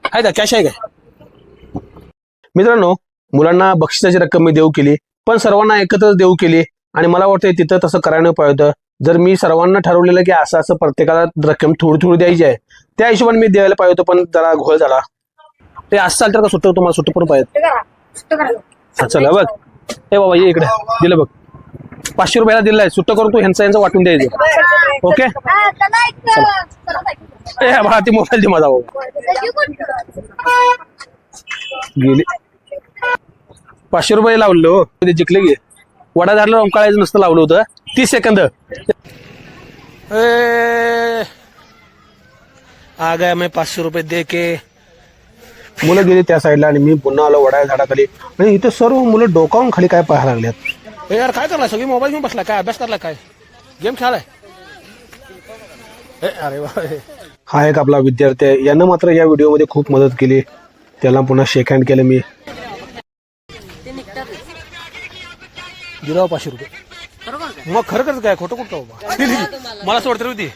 आहे का कॅश आहे काय? मित्रांनो, मुलांना बक्षिसाची रक्कम मी देऊ केली, पण सर्वांना एकत्रच देऊ केली आणि मला वाटतं तिथं तसं करायला पाहिजे होतं. जर मी सर्वांना ठरवलेलं की असं असं प्रत्येकाला रक्कम थोडी थोडी द्यायची आहे, त्या हिशोबाने मी द्यायला पाहिजे होतं, पण जरा घोळ झाला. ते असं चालतं का? सुट्ट तुम्हाला सुट्ट पण पाहिजे. चला बघ, हे बाबा ये इकडे, दिलं बघ 500 रुपयाला दिलंय, सुट्ट करून तू ह्यांचं वाटून द्यायचं. ओके बघा, ती मोबाईल दे माझा बाबा. गेली 500 रुपये लावलं हो, ते जिंकले गे. वडा झाडला रंकाळायचं नुसतं लावलं होतं 30 सेकंद. आ गया मैं 500 रुपये दे के. मुलं गेली त्या साईडला आणि मी पुन्हा आलो वडा झाडाखाली आणि इथे सर्व मुलं डोकावून खाली काय पाहायला लागल्यात. यार काय करलाय? सगळी मोबाईल घेऊन बसला, काय अभ्यास करला, काय गेम खेळालाय? अरे वा, हा एक आपला विद्यार्थी आहे, यानं मात्र या व्हिडिओमध्ये खूप मदत केली. त्याला पुन्हा शेक हँड केलं मी. दिला 500 रुपये. मग खरं काय खोटं कुठं बाबा? मला सोडते होती.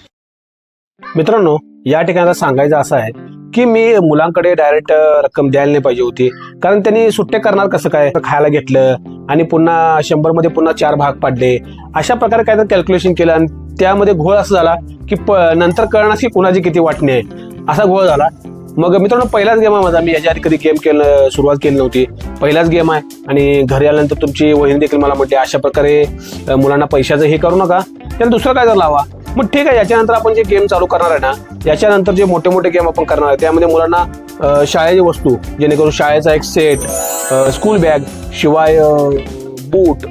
मित्रांनो, या ठिकाणी सांगायचं असं आहे की मी मुलांकडे डायरेक्ट रक्कम द्यायला नाही पाहिजे होती, कारण त्यांनी सुट्टे करणार कसं काय, खायला घेतलं आणि पुन्हा 100 मध्ये पुन्हा 4 भाग पाडले, अशा प्रकारे काहीतरी कॅल्क्युलेशन केलं आणि त्यामध्ये घोळ असं झाला की नंतर कळणार की कुणाची किती वाटणी आहे, असा घोळ झाला. मग मित्रांनो, पहिलाच गेम आहे माझा, मी याच्या आधी कधी गेम सुरुवात केली नव्हती, पहिलाच गेम आहे. आणि घरी आल्यानंतर तुमची वहिनी देखील मला म्हटली अशा प्रकारे मुलांना पैशाचं हे करू नका, त्याला दुसरं काय जर लावा. मग ठीक आहे, याच्यानंतर आपण जे गेम चालू करणार आहे ना, याच्यानंतर जे मोठे मोठे गेम आपण करणार आहे त्यामध्ये मुलांना शाळेची वस्तू, जेणेकरून शाळेचा एक सेट, स्कूल बॅग, शिवाय बूट,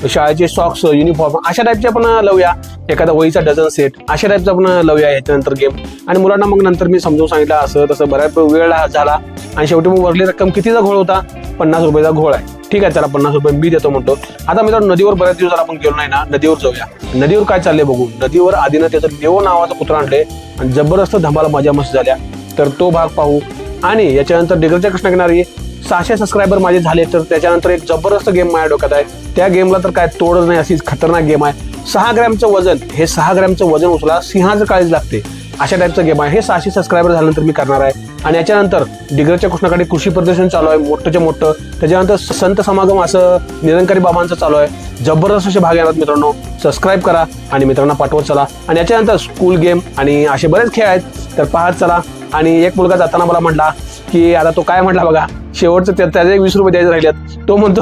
शाळेचे सॉक्स, युनिफॉर्म, अशा टाईपचे आपण लावूया. एखादा वहीचा डझन सेट, अशा टाईपचा आपण लावूया याच्यानंतर गेम. आणि मुलांना मग नंतर मी समजून सांगितलं असं तसं, बऱ्याच वेळ झाला आणि शेवटी मग वरली रक्कम कितीचा घोळ होता? 50 रुपयाचा घोळ आहे. ठीक आहे, चला 50 रुपये मी देतो म्हणतो. आता मित्रांनो, नदीवर बऱ्याच दिवस आपण गेलो नाही ना, नदीवर जाऊया. नदीवर काय चाललंय बघू. नदीवर आधीनं त्याचं लेओ नावाचं कुत्रा आणले आणि जबरदस्त धमाला मजा मस्त झाल्या, तर तो भाग पाहू. आणि याच्यानंतर डिग्रजच्या कृष्णाकिनारी 600 सबस्क्रायबर माझे झाले, तर त्याच्यानंतर एक जबरदस्त गेम माझ्या डोक्यात आहे. त्या गेमला तर काय तोडच नाही, अशी खतरनाक गेम आहे. 6 ग्रॅमचं वजन, हे 6 ग्रॅमचं वजन उचला सिंहाचं काळीज लागते, अशा टाईपचं गेम आहे. हे 600 सबस्क्रायबर झाल्यानंतर मी करणार आहे. आणि याच्यानंतर डिग्रजच्या कृष्णाकडे कृषी प्रदर्शन चालू आहे मोठंच्या मोठं. त्याच्यानंतर संत समागम असं निरंकारी बाबांचं चालू आहे. जबरदस्त असे भाग येणार मित्रांनो. सबस्क्राईब करा आणि मित्रांना पाठवत चला. आणि याच्यानंतर स्कूल गेम आणि असे बरेच खेळ आहेत, तर पाहत चला. आणि एक मुलगा जाताना मला म्हटला की आता तो काय म्हटला बघा, शेवटचं त्याचे 20 रुपये द्यायचे राहिल्यात. तो म्हणतो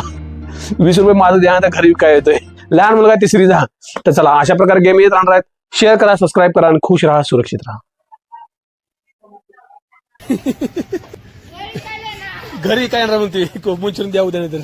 20 रुपये माझं द्या, आता घरी काय येतोय. लहान मुलगा तिसरी जा. तर चला, अशा प्रकारे गेम येत राहणार आहेत. शेअर करा, सबस्क्राईब करा आणि खुश राहा, सुरक्षित राहा. घरी काय येणार म्हणते, कोपून द्या उद्या तर.